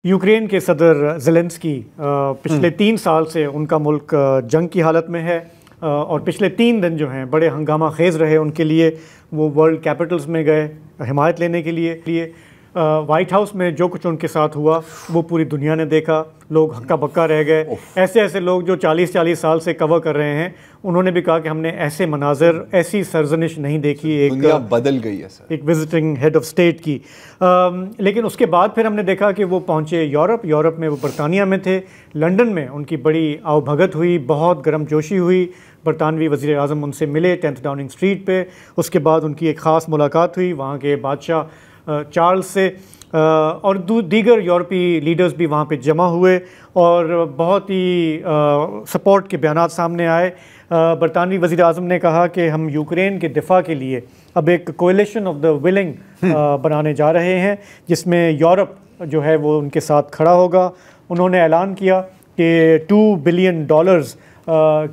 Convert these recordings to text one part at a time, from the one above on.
Ukraine کے صدر Zelensky پچھلے 3 سال سے ان کا ملک جنگ کی حالت میں ہے اور پچھلے 3 دن جو ہیں بڑے ہنگامہ خیز رہے ان کے لیے. وہ ورلڈ کیپٹلز میں گئے حمایت لینے کے لیے. وائٹ ہاؤس میں جو کچھ ان کے ساتھ ہوا وہ پوری دنیا نے دیکھا. لوگ ہکا بکا رہ گئے. ایسے لوگ جو 40 سال سے کور کر رہے ہیں انہوں نے بھی کہا کہ ہم نے ایسے مناظر ایسی سرزنش نہیں دیکھی. ایک دنیا بدل گئی ہے سر, ایک وزٹنگ ہیڈ آف اسٹیٹ کی. لیکن اس کے بعد پھر ہم نے دیکھا کہ وہ پہنچے یورپ میں. وہ برطانیہ میں تھے. لنڈن میں ان کی بڑی آؤ بھگت ہوئی, بہت گرم جوشی ہوئی. برطانوی وزیر اعظم ان سے ملے 10 ڈاؤننگ اسٹریٹ پہ. اس کے بعد ان کی ایک خاص ملاقات ہوئی وہاں کے بادشاہ چارلز سے, اور دیگر یورپی لیڈرز بھی وہاں پہ جمع ہوئے اور بہت ہی سپورٹ کے بیانات سامنے آئے. برطانوی وزیر اعظم نے کہا کہ ہم یوکرین کے دفاع کے لیے اب ایک کولیشن آف دا ولنگ بنانے جا رہے ہیں جس میں یورپ جو ہے وہ ان کے ساتھ کھڑا ہوگا. انہوں نے اعلان کیا کہ $2 بلین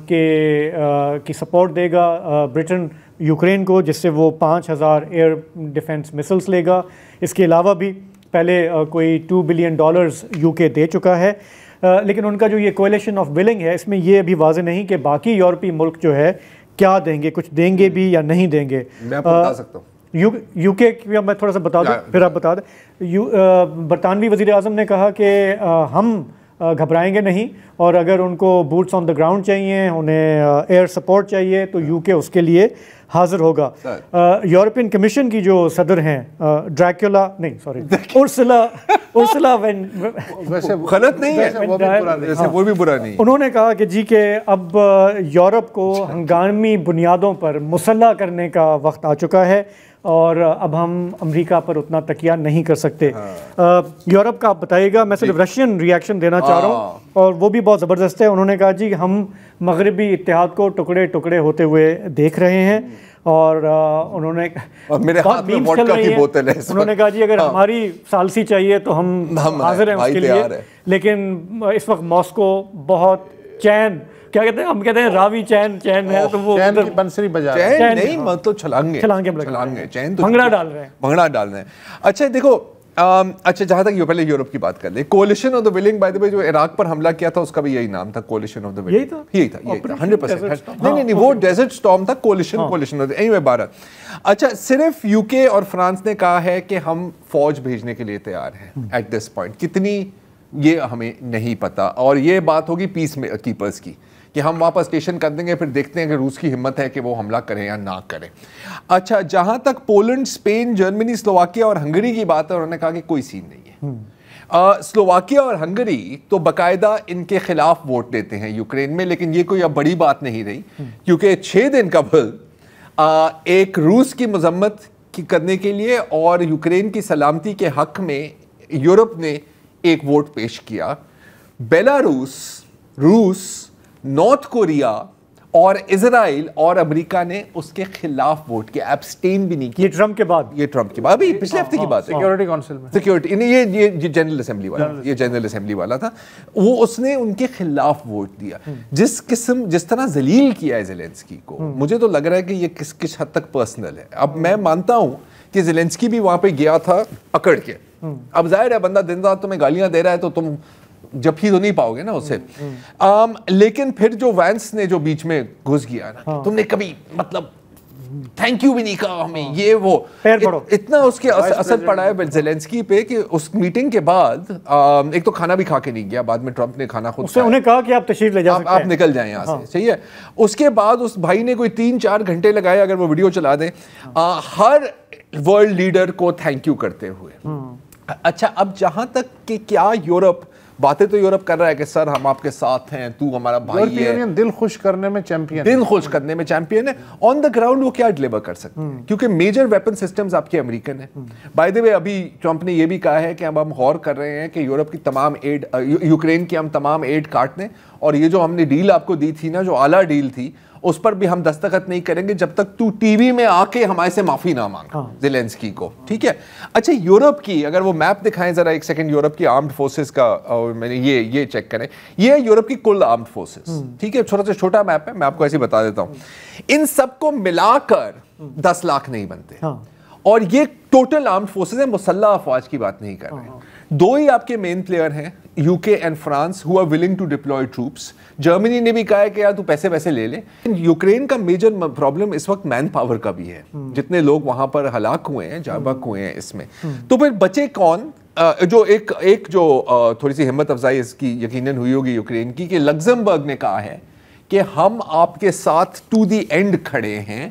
کی سپورٹ دے گا برٹن یوکرین کو, جس سے وہ 5000 ایئر ڈیفنس مسلس لے گا. اس کے علاوہ بھی پہلے کوئی $2 بلین یو کے دے چکا ہے. لیکن ان کا جو یہ کولیشن آف ولنگ ہے اس میں یہ ابھی واضح نہیں کہ باقی یورپی ملک جو ہے کیا دیں گے, کچھ دیں گے بھی یا نہیں دیں گے. میں آپ کو بتا سکتا ہوں یو کے میں تھوڑا سا بتا دوں پھر آپ بتا دیں. برطانوی وزیر اعظم نے کہا کہ ہم گھبرائیں گے نہیں, اور اگر ان کو بوٹس آن دا گراؤنڈ چاہیے, انہیں ایئر سپورٹ چاہیے تو یو کے اس کے لیے حاضر ہوگا. یورپین کمیشن کی جو صدر ہیں ارسلا غلط نہیں ہے, وہ بھی برا نہیں, انہوں نے کہا کہ جی کہ اب یورپ کو ہنگامی بنیادوں پر مسلح کرنے کا وقت آ چکا ہے اور اب ہم امریکہ پر اتنا تکیہ نہیں کر سکتے. یورپ کا آپ بتائیے گا. میں صرف رشین ریاکشن دینا چاہ رہا ہوں اور وہ بھی بہت زبردست ہے. انہوں نے کہا جی ہم مغربی اتحاد کو ٹکڑے ٹکڑے ہوتے ہوئے دیکھ رہے ہیں اور انہوں نے میرے ہاتھ میں وڈکا کی بوتل ہے. انہوں نے کہا جی اگر ہماری ثالثی چاہیے تو ہم حاضر ہیں اس کے لیے, لیکن اس وقت ماسکو بہت چین کیا کہتے ہیں, ہم کہتے ہیں راوی چین ہے تو وہ بنسری بجا رہے ہیں, نہیں مطلب چھلانگے چین تو بھنگڑا ڈال رہے ہیں. اچھا دیکھو, اچھا جہاں تک پہلے یورپ کی بات کر لیں, coalition of the willing by the way جو عراق پر حملہ کیا تھا اس کا بھی یہی نام تھا, کولیشن آف دا ولنگ. یہی تھا 100%. نہیں وہ ڈیزرٹ سٹارم تھا, کولیشن اینیوے 12. اچھا صرف یو کے اور فرانس نے کہا ہے کہ ہم فوج بھیجنے کے لیے تیار ہیں ایٹ دس پوائنٹ. کتنی یہ ہمیں نہیں پتا, اور یہ بات ہوگی پیس کیپرز کی کہ ہم واپس اسٹیشن کر دیں گے, پھر دیکھتے ہیں کہ روس کی ہمت ہے کہ وہ حملہ کریں یا نہ کریں. اچھا جہاں تک پولینڈ, اسپین, جرمنی, سلوواکیہ اور ہنگری کی بات ہے, انہوں نے کہا کہ کوئی سین نہیں ہے. سلوواکیہ اور ہنگری تو باقاعدہ ان کے خلاف ووٹ دیتے ہیں یوکرین میں, لیکن یہ کوئی اب بڑی بات نہیں رہی کیونکہ 6 دن قبل ایک روس کی مذمت کرنے کے لیے اور یوکرین کی سلامتی کے حق میں یورپ نے ایک ووٹ پیش کیا. بیلاروس, روس, نارتھ کوریا اور اسرائیل اور امریکہ نے اس کے خلاف ووٹ کیا, ایبسٹین بھی نہیں کیا. یہ ٹرمپ کے بعد ابھی پچھلے ہفتے کی بات ہے, سیکیورٹی کونسل میں سیکیورٹی یہ جنرل اسمبلی والا تھا, وہ اس نے ان کے خلاف ووٹ دیا. جس طرح ذلیل کیا ہے زیلنسکی کو, مجھے تو لگ رہا ہے کہ یہ کس حد تک پرسنل ہے. اب میں مانتا ہوں کہ زیلنسکی بھی وہاں پہ گیا تھا اکڑ کے. اب ظاہر ہے بندہ دن رات تمہیں گالیاں دے رہا ہے تو تم جب ہی تو نہیں پاؤ گے نا اسے. لیکن پھر جو وینس نے جو بیچ میں گھس گیا نا, تم نے کبھی مطلب تھینک یو بھی نہیں کہا ہمیں, یہ وہ اتنا اس کے اثر پڑا ہے زیلنسکی پہ کہ اس میٹنگ کے بعد ایک تو کھانا بھی کھا کے نہیں گیا, بعد میں ٹرمپ نے کھانا خود انہیں کہا کہ آپ تشریف لے جا سکتے ہیں, آپ نکل جائیں یہاں سے, صحیح ہے. اس کے بعد اس بھائی نے کوئی 3-4 گھنٹے لگائے, اگر وہ ویڈیو چلا دیں, ہر ورلڈ لیڈر کو تھینک یو کرتے ہوئے. اچھا اب جہاں تک کہ کیا یورپ باتیں تو یورپ کر رہا ہے کہ سر ہم آپ کے ساتھ ہیں, تو ہمارا بھائی ہے, دل خوش کرنے میں چیمپئن ہے. آن دا گراؤنڈ وہ کیا ڈلیور کر سکتے ہیں, کیونکہ میجر ویپن سسٹمز آپ کے امریکن ہیں. بائی دی وے ابھی ٹرمپ نے یہ بھی کہا ہے کہ اب ہم غور کر رہے ہیں کہ یورپ کی تمام ایڈ, یوکرین کی ہم تمام ایڈ کاٹ دیں, اور یہ جو ہم نے ڈیل آپ کو دی تھی نا, جو اعلیٰ ڈیل تھی, اس پر بھی ہم دستخط نہیں کریں گے جب تک تو ٹی وی میں آ کے ہمارے سے معافی نہ مانگا زیلنسکی کو. ٹھیک ہے. اچھا یورپ کی اگر وہ میپ دکھائیں ذرا ایک سیکنڈ, یورپ کی آرمڈ فورسز کا, اور میں نے یہ چیک کریں, یہ ہے یورپ کی کل آرمڈ فورسز. ٹھیک ہے, چھوٹا سے چھوٹا میپ ہے, میں آپ کو ایسے بتا دیتا ہوں. ان سب کو ملا کر 10 لاکھ نہیں بنتے, اور یہ ٹوٹل آرمڈ فورسز ہیں, مسلح افواج کی بات نہیں کر رہے ہیں. دو ہی آپ کے مین پلیئر ہیں, UK and France, who are willing to deploy troops. Germany نے بھی کہا ہے کہ یار تو پیسے لے لے. یوکرین کا میجر پرابلم اس وقت مین پاور کا بھی ہے, جتنے لوگ وہاں پر ہلاک ہوئے ہیں, جاں بحق ہوئے ہیں اس میں. تو پھر بچے کون؟ جو ایک جو تھوڑی سی ہمت افزائی اس کی یقیناً ہوئی ہوگی یوکرین کی, کہ لگزمبرگ نے کہا ہے کہ ہم آپ کے ساتھ ٹو دی اینڈ کھڑے ہیں.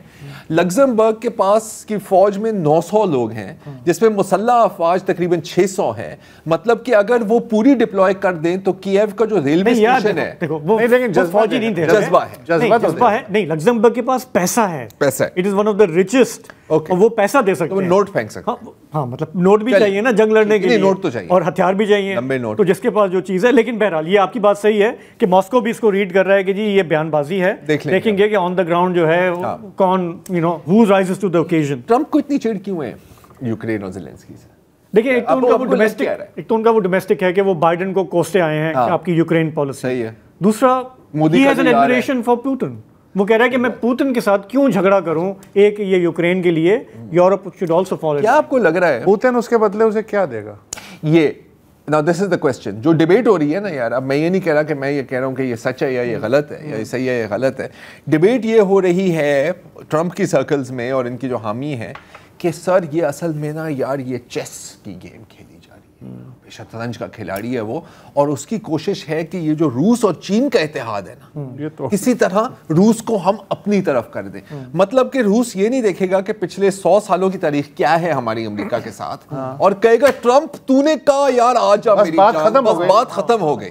لگزمبرگ کے پاس کی فوج میں 900 لوگ ہیں, جس میں مسلح افواج تقریباً 600 ہیں. مطلب کہ اگر وہ پوری ڈپلوائے کر دیں تو کییو کا جو ریلوے اسٹیشن ہے, لیکن فوجی نہیں دے رہے, جذبہ ہے نہیں. لگزمبرگ کے پاس پیسہ ہے, it is one of the richest, وہ پیسہ دے سکتے ہیں, نوٹ پھینک سکتے ہیں. ہاں مطلب نوٹ بھی چاہیے نا جنگ لڑنے کے لیے, نوٹ تو چاہیے, اور ہتھیار بھی چاہیے, تو جس کے پاس جو چیز ہے. لیکن بہرحال یہ آپ کی بات صحیح ہے کہ ماسکو بھی اس کو ریڈ کر رہا ہے کہ جی یہ بیان بازی ہے, دیکھیں گے کہ آن دا گراؤنڈ جو ہے کون, who rises to the occasion. Trump کو اتنی چڑ کیوں ہے یوکرین اور زیلنسکی سے؟ دیکھیں ایک تو ان کا وہ ڈومیسٹک ہے کہ وہ بائیڈن کو کوستے آئے ہیں کہ آپ کی یوکرین پالیسی صحیح ہے. دوسرا he has an admiration for Putin. وہ کہہ رہا ہے کہ میں پوتن کے ساتھ کیوں جھگڑا کروں, ایک یہ یوکرین کے لیے, یورپ should also follow. کیا آپ کو لگ رہا ہے پوتن اس کے بدلے اسے کیا دے گا؟ یہ now this is the question, جو ڈیبیٹ ہو رہی ہے نا یار, اب میں یہ نہیں کہہ رہا کہ میں یہ کہہ رہا ہوں کہ یہ سچ ہے یا یہ غلط ہے, یا یہ صحیح ہے یا غلط ہے. ڈیبیٹ یہ ہو رہی ہے ٹرمپ کی سرکلز میں اور ان کی جو حامی ہیں کہ سر یہ اصل میں نا یار یہ چیس کی گیم کھیلی جا رہی ہے, شطرنج کا کھلاڑی ہے وہ, اور اس کی کوشش ہے کہ یہ جو روس اور چین کا اتحاد ہے نا, کسی طرح روس کو ہم اپنی طرف کر دیں. مطلب کہ روس یہ نہیں دیکھے گا کہ پچھلے 100 سالوں کی تاریخ کیا ہے ہماری امریکہ کے ساتھ, اور کہے گا ٹرمپ تو نے کہا یار آج جا میری جان, بس بات ختم ہو گئی.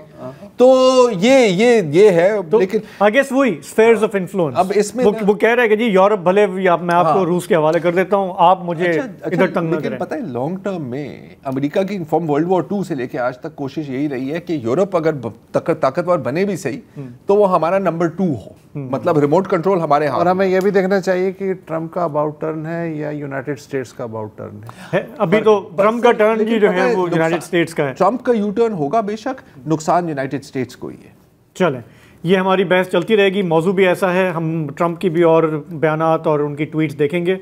تو یہ ہے. لیکن I guess وہی spheres of influence, اب اس میں وہ کہہ رہا ہے کہ جی یورپ بھلے میں آپ کو روس کے حوالے کر دیتا ہوں, آپ مجھے ادھر تنگ نہ کریں. پتہ ہے لانگ ٹرم میں امریکہ کی فرام ورلڈ وار 2 سے لے کے آج تک کوشش یہی رہی ہے کہ یورپ اگر طاقتور بنے بھی صحیح تو وہ ہمارا نمبر 2 ہو, مطلب ریموٹ کنٹرول ہمارے ہاتھ. اور ہمیں یہ بھی دیکھنا چاہیے کہ ٹرمپ کا اباؤٹ ٹرن ہے یا یونائٹڈ اسٹیٹس کا اباؤٹ ٹرن ہے. ابھی تو ٹرمپ کا ٹرن جو ہے وہ یونائٹڈ اسٹیٹس کا ہے. ٹرمپ کا یو ٹرن ہوگا بے شک, نقصان یونائٹڈ اسٹیٹس کو ہی ہے. چلیں یہ ہماری بحث چلتی رہے گی, موضوع بھی ایسا ہے, ہم ٹرمپ کی بھی اور بیانات اور ان کی ٹویٹس دیکھیں گے.